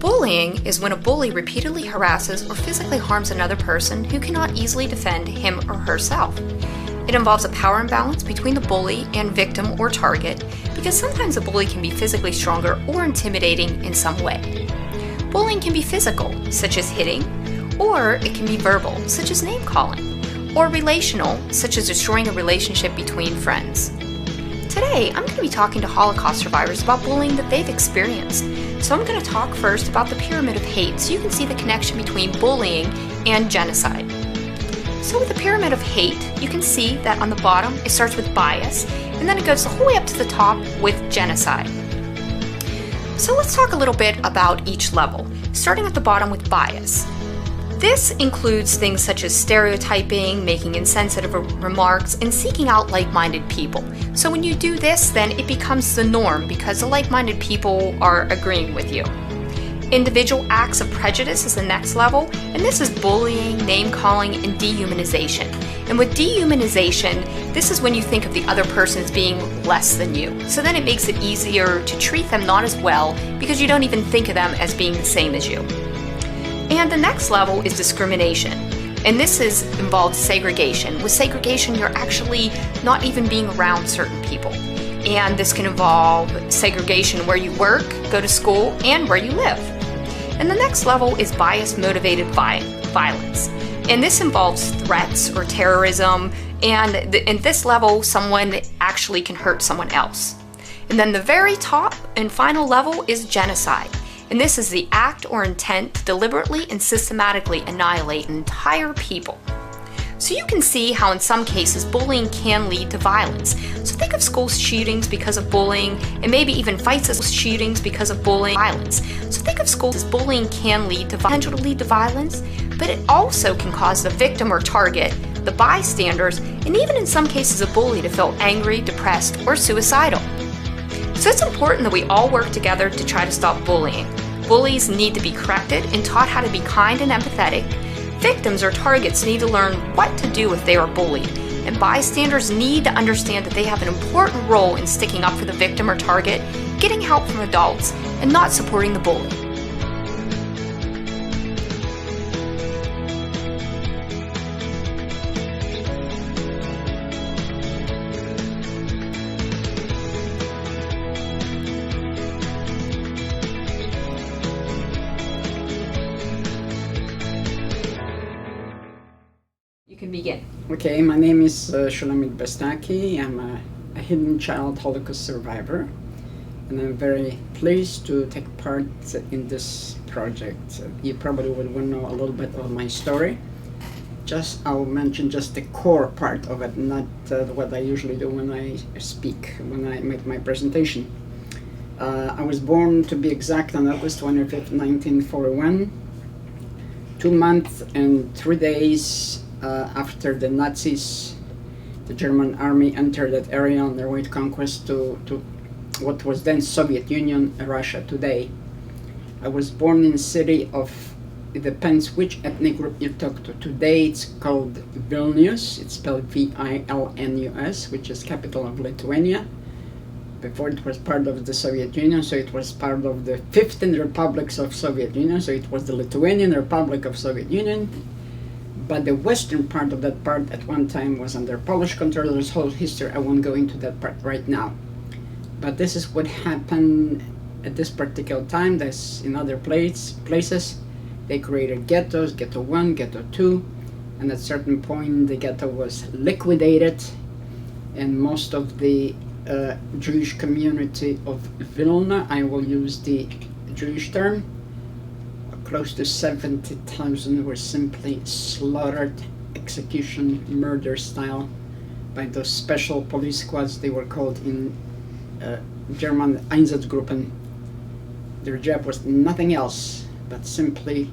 Bullying is when a bully repeatedly harasses or physically harms another person who cannot easily defend him or herself. It involves a power imbalance between the bully and victim or target, because sometimes a bully can be physically stronger or intimidating in some way. Bullying can be physical, such as hitting, or it can be verbal, such as name-calling, or relational, such as destroying a relationship between friends. Today, I'm going to be talking to Holocaust survivors about bullying that they've experienced. So I'm going to talk first about the pyramid of hate so you can see the connection between bullying and genocide. So with the pyramid of hate, you can see that on the bottom it starts with bias, and then it goes the whole way up to the top with genocide. So let's talk a little bit about each level, starting at the bottom with bias. This includes things such as stereotyping, making insensitive remarks, and seeking out like-minded people. So when you do this, then it becomes the norm because the like-minded people are agreeing with you. Individual acts of prejudice is the next level, and this is bullying, name-calling, and dehumanization. And with dehumanization, this is when you think of the other person as being less than you. So then it makes it easier to treat them not as well because you don't even think of them as being the same as you. And the next level is discrimination. And this involves segregation. With segregation, you're actually not even being around certain people. And this can involve segregation where you work, go to school, and where you live. And the next level is bias-motivated violence. And this involves threats or terrorism. And in this level, someone actually can hurt someone else. And then the very top and final level is genocide. And this is the act or intent to deliberately and systematically annihilate an entire people. So you can see how in some cases bullying can lead to violence. So think of school shootings because of bullying, and maybe even fights as shootings because of bullying violence. So think of schools as bullying can lead to potential to lead to violence, but it also can cause the victim or target, the bystanders, and even in some cases a bully to feel angry, depressed, or suicidal. So it's important that we all work together to try to stop bullying. Bullies need to be corrected and taught how to be kind and empathetic. Victims or targets need to learn what to do if they are bullied. And bystanders need to understand that they have an important role in sticking up for the victim or target, getting help from adults, and not supporting the bully. Can begin. Okay, my name is Shulmait Bastacky. I'm a hidden child Holocaust survivor, and I'm very pleased to take part in this project. You probably will want to know a little bit of my story. I'll mention just the core part of it, not what I usually do when I speak, when I make my presentation. I was born, to be exact, on August 25th, 1941, 2 months and 3 days after the Nazis, the German army, entered that area on their way to conquest to what was then Soviet Union, Russia today. I was born in the city of, it depends which ethnic group you talk to. Today it's called Vilnius, it's spelled V-I-L-N-U-S, which is capital of Lithuania. Before it was part of the Soviet Union, so it was part of the 15 republics of Soviet Union, so it was the Lithuanian Republic of Soviet Union. But the western part of that part at one time was under Polish control. There's whole history. I won't go into that part right now. But this is what happened at this particular time. There's in other places. They created ghettos, Ghetto 1, Ghetto 2. And at a certain point, the ghetto was liquidated. And most of the Jewish community of Vilna, I will use the Jewish term, close to 70,000 were simply slaughtered, execution, murder style, by those special police squads. They were called in German Einsatzgruppen. Their job was nothing else but simply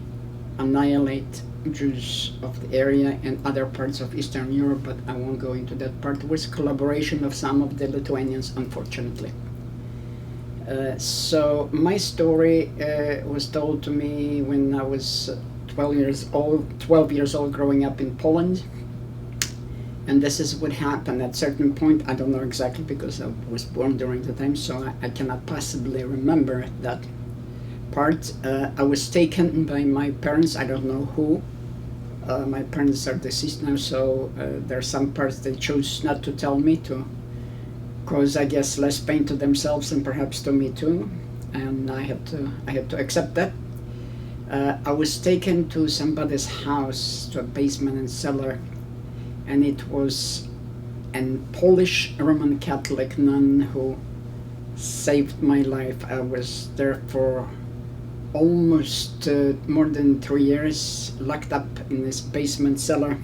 annihilate Jews of the area and other parts of Eastern Europe, but I won't go into that part, with collaboration of some of the Lithuanians, unfortunately. So my story was told to me when I was 12 years old, growing up in Poland. And this is what happened at a certain point. I don't know exactly because I was born during the time, so I cannot possibly remember that. part. I was taken by my parents. I don't know who. My parents are deceased now, so there are some parts they chose not to tell me to cause, I guess, less pain to themselves and perhaps to me too. And I had to accept that. I was taken to somebody's house, to a basement and cellar, and it was a Polish Roman Catholic nun who saved my life. I was there for almost more than 3 years, locked up in this basement cellar.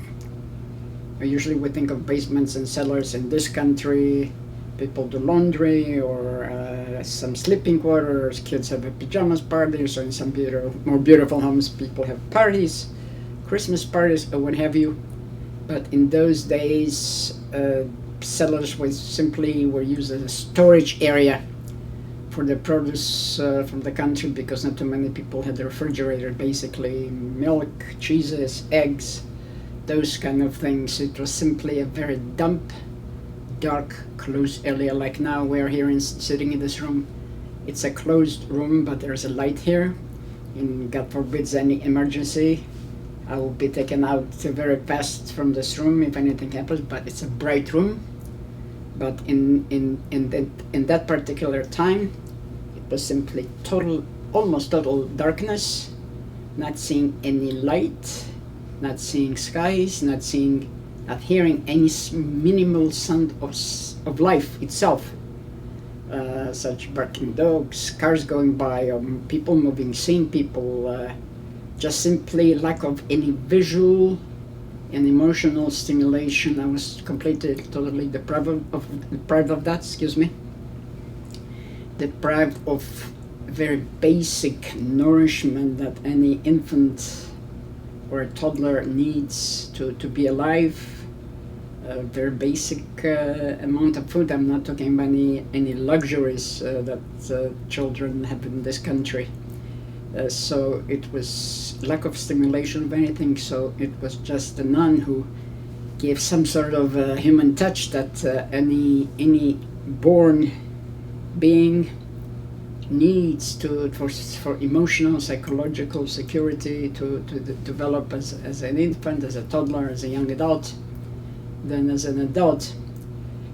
Usually we think of basements and cellars in this country. People do laundry or some sleeping quarters, kids have a pajamas parties, or in some more beautiful homes people have parties, Christmas parties or what have you. But in those days, cellars were used as a storage area for the produce from the country, because not too many people had a refrigerator, basically milk, cheeses, eggs, those kind of things. It was simply a very damp, dark, closed area. Like now we're here sitting in this room. It's a closed room, but there's a light here. And God forbids any emergency, I will be taken out very fast from this room if anything happens, but it's a bright room. But in that particular time, it was simply almost total darkness, not seeing any light, not seeing skies, not hearing any minimal sound of life itself, such barking dogs, cars going by, people moving, seeing people, just simply lack of any visual and emotional stimulation. I was totally deprived of that, deprived of very basic nourishment that any infant or a toddler needs to be alive. A very basic amount of food. I'm not talking about any luxuries that children have in this country. So it was lack of stimulation of anything. So it was just the nun who gave some sort of human touch that any born being needs for emotional, psychological security to develop as an infant, as a toddler, as a young adult, then as an adult.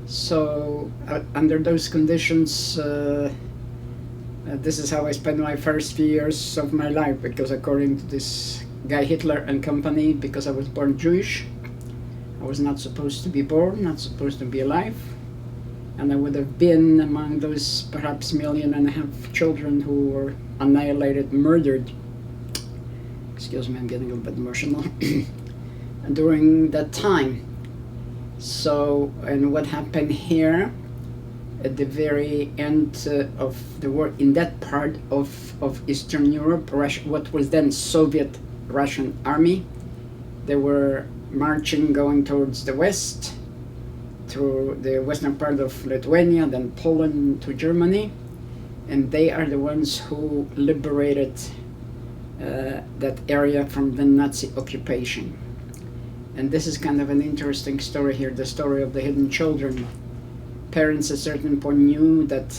So under those conditions, this is how I spent my first few years of my life, because according to this guy Hitler and company, because I was born Jewish, I was not supposed to be born, not supposed to be alive, and I would have been among those perhaps 1.5 million children who were annihilated, murdered. Excuse me, I'm getting a bit emotional. During that time. So, and what happened here at the very end of the war, in that part of Eastern Europe, Russia, what was then Soviet Russian army, they were marching, going towards the west, through the western part of Lithuania, then Poland to Germany, and they are the ones who liberated that area from the Nazi occupation. And this is kind of an interesting story here, the story of the hidden children. Parents at a certain point knew that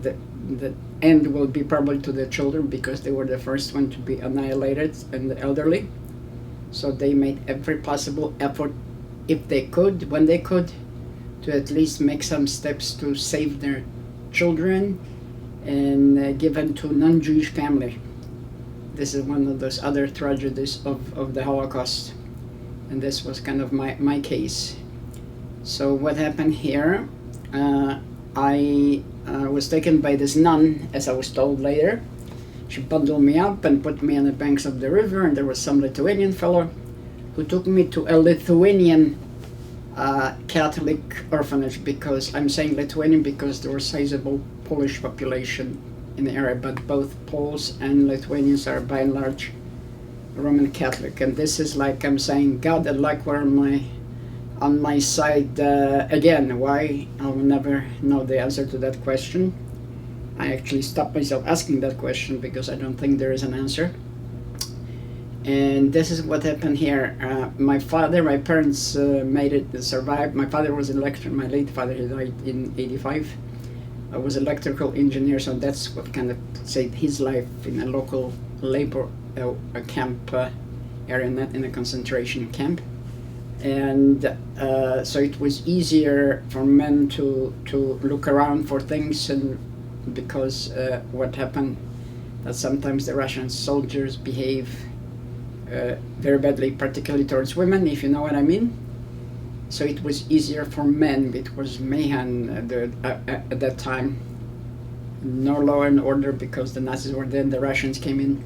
the end will be probably to the children, because they were the first one to be annihilated, and the elderly. So they made every possible effort, if they could, when they could, to at least make some steps to save their children and give them to non-Jewish family. This is one of those other tragedies of the Holocaust. And this was kind of my case. So what happened here, I was taken by this nun, as I was told later. She bundled me up and put me on the banks of the river, and there was some Lithuanian fellow who took me to a Lithuanian Catholic orphanage, because I'm saying Lithuanian because there was sizable Polish population in the area, but both Poles and Lithuanians are by and large Roman Catholic. And this is like I'm saying, God and luck were on my side again. Why? I will never know the answer to that question. I actually stopped myself asking that question because I don't think there is an answer. And this is what happened here. My parents made it, survived. My father was elected, my late father, he died in 85. I was electrical engineer, so that's what kind of saved his life in a local labor camp area, not in a concentration camp. And so it was easier for men to look around for things, and because what happened, that sometimes the Russian soldiers behave very badly, particularly towards women, if you know what I mean. So it was easier for men. It was mayhem at that time. No law and order because the Nazis were there, the Russians came in.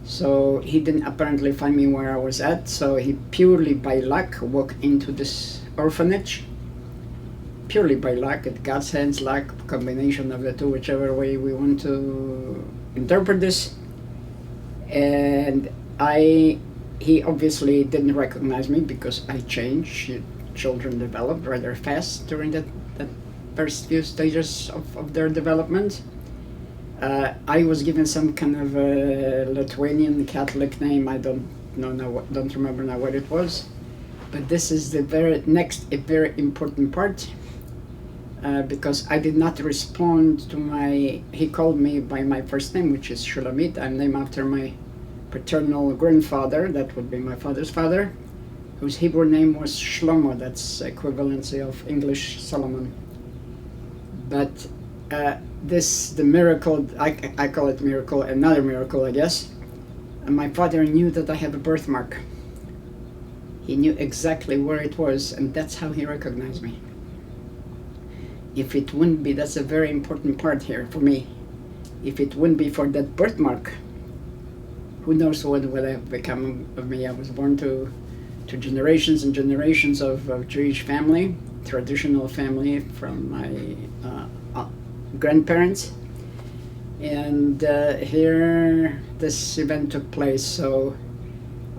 So he didn't apparently find me where I was at, so he purely by luck walked into this orphanage. Purely by luck, at God's hands, luck, combination of the two, whichever way we want to interpret this. And he obviously didn't recognize me because I changed. Children develop rather fast during that first few stages of their development. I was given some kind of a Lithuanian Catholic name. I don't remember now what it was. But this is the very important part, because I did not respond to he called me by my first name, which is Shulamit. I'm named after my paternal grandfather, that would be my father's father, whose Hebrew name was Shlomo. That's equivalency of English Solomon. But the miracle, I call it miracle, another miracle, I guess. And my father knew that I have a birthmark. He knew exactly where it was, and that's how he recognized me. If it wouldn't be, that's a very important part here for me. If it wouldn't be for that birthmark, who knows what would have become of me. I was born to generations and generations of Jewish family, traditional family from my grandparents. And here this event took place, so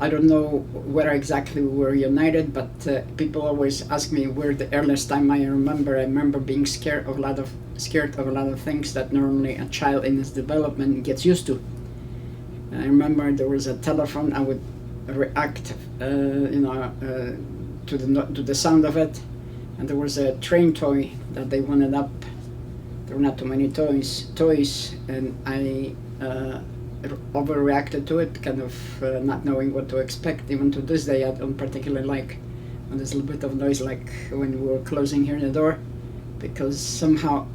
I don't know where exactly we were united, but people always ask me where the earliest time I remember being scared of a lot of things that normally a child in his development gets used to. I remember there was a telephone. I would react to the sound of it, and there was a train toy that they wanted up. There were not too many toys, and I overreacted to it, kind of not knowing what to expect. Even to this day, I don't particularly like when there's a little bit of noise, like when we were closing here the door, because somehow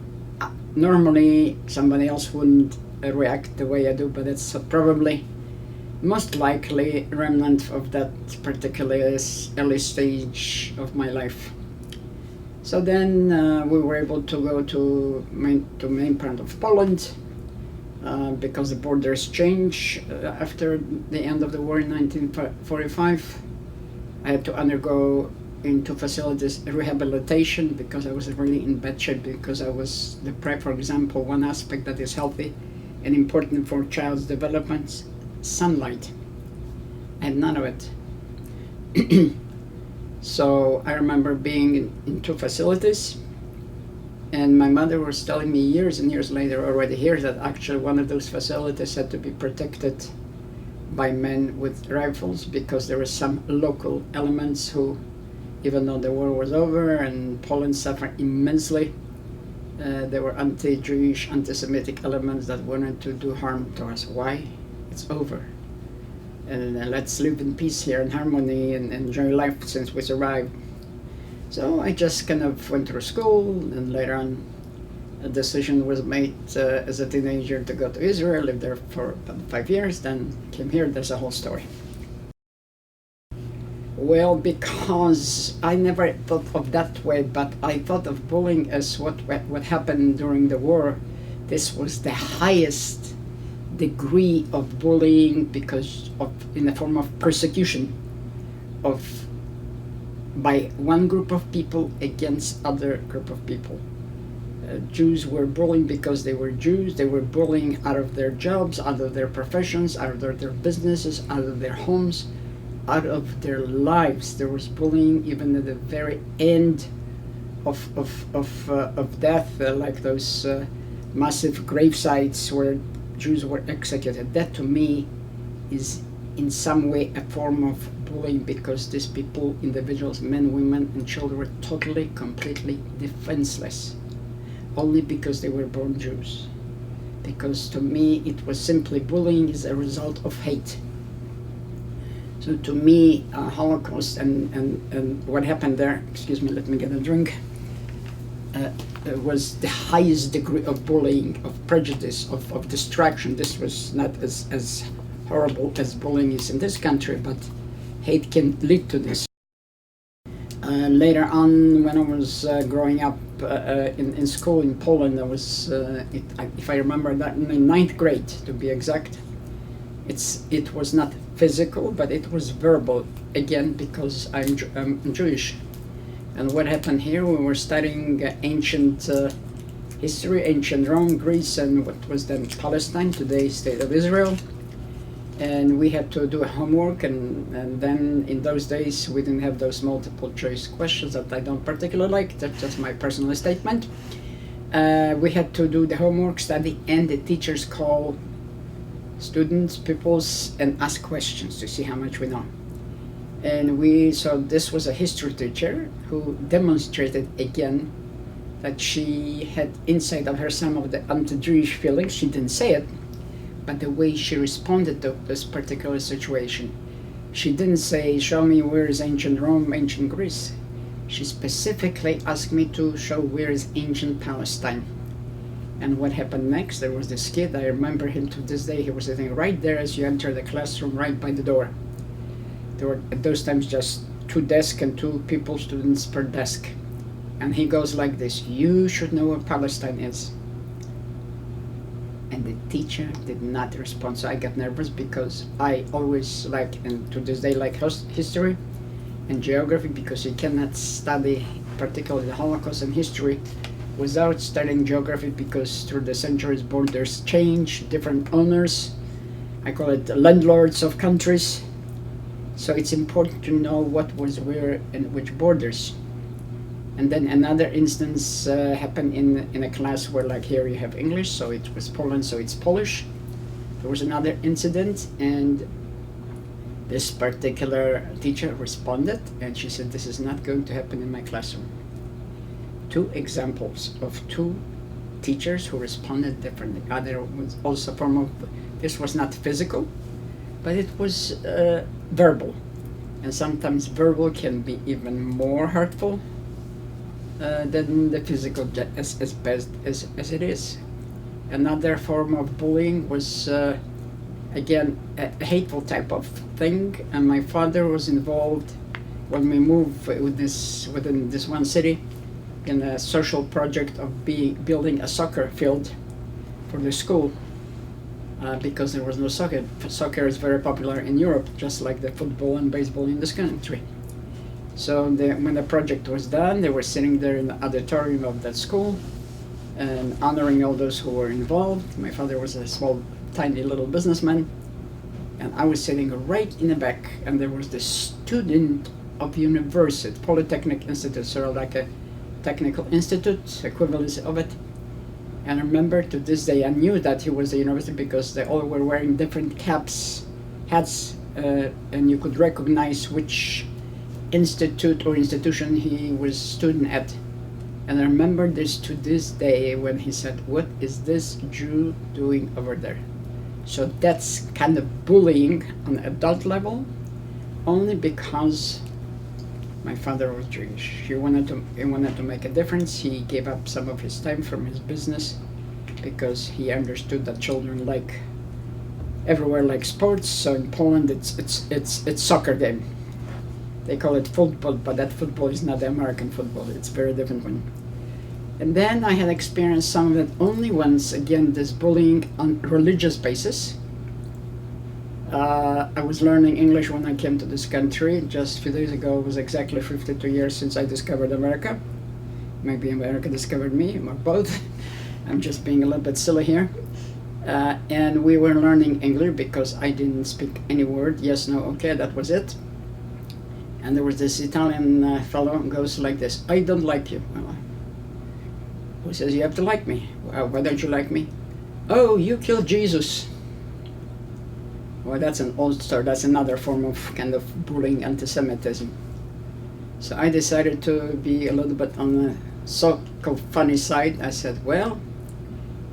normally somebody else wouldn't react the way I do, but it's probably most likely remnant of that particular early stage of my life. So then we were able to go to main part of Poland, because the borders changed after the end of the war in 1945. I had to undergo into facilities rehabilitation because I was really in bad shape, because I was deprived. For example, one aspect that is healthy and important for child's development, sunlight. I had none of it. So I remember being in two facilities, and my mother was telling me years and years later already here that actually one of those facilities had to be protected by men with rifles, because there were some local elements who, even though the war was over and Poland suffered immensely, there were anti-Jewish, anti-Semitic elements that wanted to do harm to us. Why? It's over. And let's live in peace here in harmony and enjoy life since we survived. So I just kind of went through school, and later on a decision was made as a teenager to go to Israel, lived there for about 5 years, then came here. There's a whole story. Well, because I never thought of that way, but I thought of bullying as what happened during the war. This was the highest degree of bullying, because in the form of persecution by one group of people against other group of people. Jews were bullying because they were Jews. They were bullying out of their jobs, out of their professions, out of their businesses, out of their homes, out of their lives. There was bullying even at the very end of death, like those massive grave sites where Jews were executed. That to me is in some way a form of bullying, because these people, individuals, men, women, and children, were totally, completely defenseless. only because they were born Jews. Because to me, it was simply bullying is a result of hate. So to me, Holocaust and what happened there, excuse me, let me get a drink, was the highest degree of bullying, of prejudice, of distraction. This was not as horrible as bullying is in this country, but hate can lead to this. Later on, when I was growing up in school in Poland, I was, if I remember that, in ninth grade to be exact. It was not physical, but it was verbal, again, because I'm Jewish. And what happened here, we were studying ancient history, ancient Rome, Greece, and what was then Palestine, today state of Israel. And we had to do homework, and then in those days we didn't have those multiple choice questions that I don't particularly like. That's just my personal statement. We had to do the homework, study, and the teachers call students, pupils, and ask questions to see how much we know. And so this was a history teacher who demonstrated again that she had inside of her some of the anti-Jewish feelings. She didn't say it, but the way she responded to this particular situation. She didn't say, show me where is ancient Rome, ancient Greece. She specifically asked me to show where is ancient Palestine. And what happened next, there was this kid, I remember him to this day, he was sitting right there as you enter the classroom, right by the door. There were at those times just 2 desks and 2 people, students per desk. And he goes like this, you should know where Palestine is. And the teacher did not respond, so I got nervous because I always like, and to this day, like history and geography, because you cannot study particularly the Holocaust and history without studying geography, because through the centuries borders change, different owners, I call it the landlords of countries. So it's important to know what was where and which borders. And then another instance happened in a class where, like here you have English, so it was Poland, so it's Polish. There was another incident, and this particular teacher responded, and she said, this is not going to happen in my classroom. 2 examples of 2 teachers who responded differently. Other was also a form of, this was not physical, but it was verbal. And sometimes verbal can be even more hurtful than the physical, as best as it is. Another form of bullying was, again, a hateful type of thing, and my father was involved when we moved within this one city in a social project of building a soccer field for the school, because there was no soccer. Soccer is very popular in Europe, just like the football and baseball in this country. So when the project was done, they were sitting there in the auditorium of that school and honoring all those who were involved. My father was a small, tiny little businessman, and I was sitting right in the back, and there was this student of university, Polytechnic Institute, sort of like a technical institute, equivalent of it. And I remember to this day, I knew that he was a university because they all were wearing different hats, and you could recognize which institute or institution he was student at. And I remember this to this day when he said, what is this Jew doing over there? So that's kind of bullying on an adult level, only because my father was Jewish. He wanted to make a difference. He gave up some of his time from his business because he understood that children like everywhere like sports. So in Poland it's soccer game. They call it football, but that football is not the American football. It's a very different one. And then I had experienced some of it only once, again, this bullying on religious basis. I was learning English when I came to this country. Just a few days ago, it was exactly 52 years since I discovered America. Maybe America discovered me, or both. I'm just being a little bit silly here. And we were learning English because I didn't speak any word. Yes, no, okay, that was it. And there was this Italian fellow who goes like this, I don't like you. Well, who says you have to like me? Why don't you like me? Oh, you killed Jesus. Well, that's an old story. That's another form of kind of bullying, anti-Semitism. So I decided to be a little bit on so-called funny side, I said, well,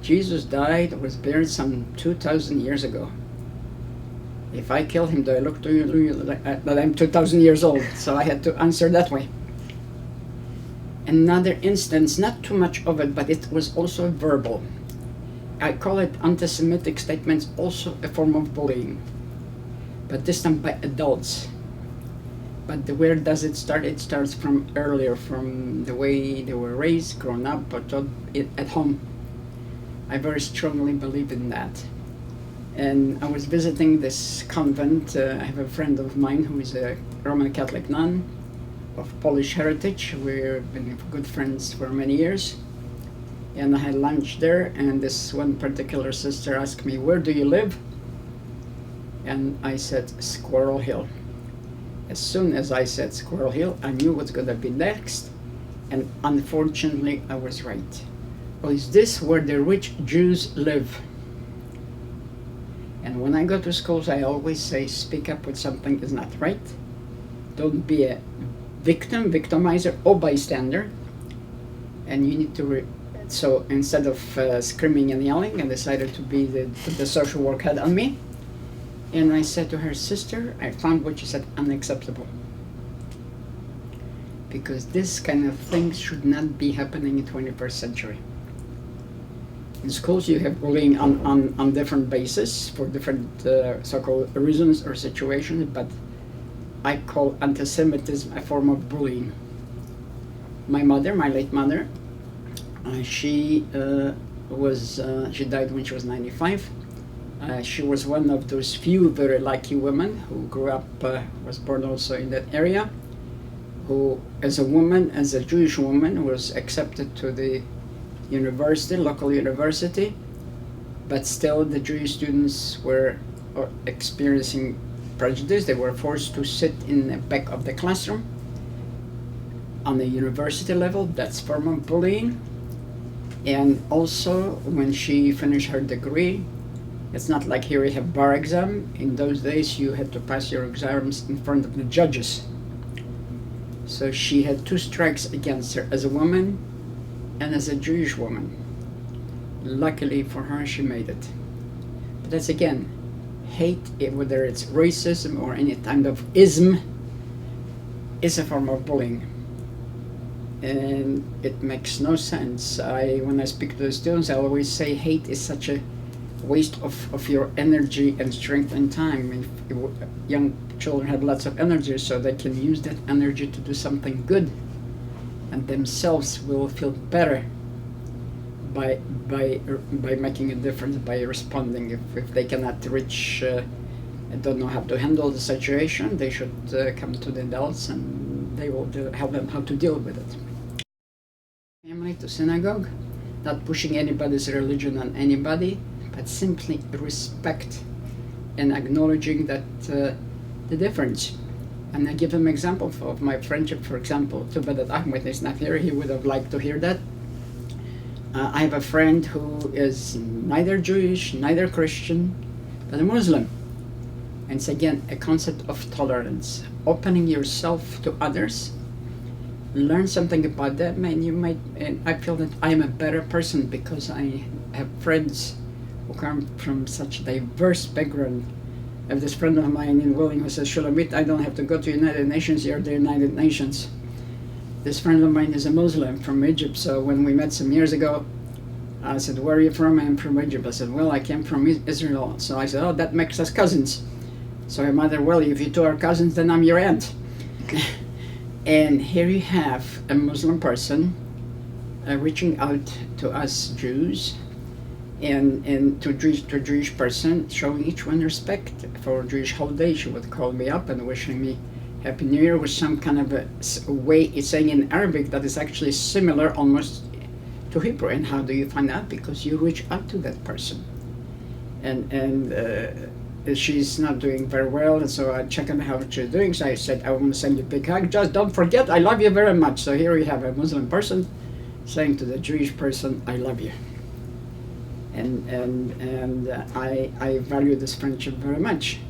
Jesus died, was buried some 2,000 years ago. If I kill him, do I look to you that I'm 2,000 years old? So I had to answer that way. Another instance, not too much of it, but it was also verbal. I call it anti-Semitic statements, also a form of bullying, but this time by adults. But where does it start? It starts from earlier, from the way they were raised, grown up, or taught it at home. I very strongly believe in that. And I was visiting this convent. I have a friend of mine who is a Roman Catholic nun of Polish heritage. We've been good friends for many years. And I had lunch there, and this one particular sister asked me, where do you live? And I said, Squirrel Hill. As soon as I said Squirrel Hill, I knew what's going to be next, and unfortunately I was right. Well, is this where the rich Jews live? And when I go to schools, I always say, speak up when something is not right. Don't be a victim, victimizer, or bystander. And you need to, so instead of screaming and yelling, I decided to be the social work head on me. And I said to her, sister, I found what you said unacceptable. Because this kind of thing should not be happening in the 21st century. In schools, you have bullying on different bases for different so-called reasons or situations, but I call anti-Semitism a form of bullying. My mother, my late mother, she died when she was 95. She was one of those few very lucky women who grew up, was born also in that area, who as a woman, as a Jewish woman, was accepted to the university, local university, but still the Jewish students were experiencing prejudice. They were forced to sit in the back of the classroom. On the university level, that's form of bullying. And also, when she finished her degree, it's not like here we have bar exam. In those days, you had to pass your exams in front of the judges. So she had 2 strikes against her as a woman and as a Jewish woman. Luckily for her, she made it. But that's again, hate, whether it's racism or any kind of ism, is a form of bullying. And it makes no sense. When I speak to the students, I always say hate is such a waste of your energy and strength and time. If young children have lots of energy, so they can use that energy to do something good, and themselves will feel better by making a difference, by responding. If they cannot reach and don't know how to handle the situation, they should come to the adults, and they will help them how to deal with it. Family to synagogue, not pushing anybody's religion on anybody, but simply respect and acknowledging that the difference. And I give him example of my friendship, for example. Too bad that Ahmed is not here, he would have liked to hear that. I have a friend who is neither Jewish, neither Christian, but a Muslim. And it's again a concept of tolerance, opening yourself to others, learn something about them, and I feel that I am a better person because I have friends who come from such diverse background. I have this friend of mine in Willing who says, Shulamit, I don't have to go to United Nations, you're the United Nations. This friend of mine is a Muslim from Egypt, so when we met some years ago, I said, where are you from? I'm from Egypt. I said, well, I came from Israel. So I said, oh, that makes us cousins. So her mother, well, if you two are cousins, then I'm your aunt. And here you have a Muslim person reaching out to us Jews, and to a Jewish person, showing each one respect. For a Jewish holiday, she would call me up and wishing me Happy New Year with some kind of a way it's saying in Arabic that is actually similar almost to Hebrew. And how do you find out? Because you reach out to that person. And she's not doing very well, and so I checked on how she's doing. So I said, I want to send you a big hug. Just don't forget, I love you very much. So here we have a Muslim person saying to the Jewish person, I love you. And I value this friendship very much.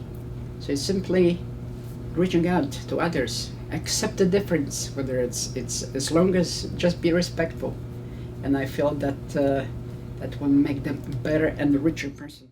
So it's simply reaching out to others, accept the difference, whether it's as long as just be respectful, and I feel that that will make them a better and richer person.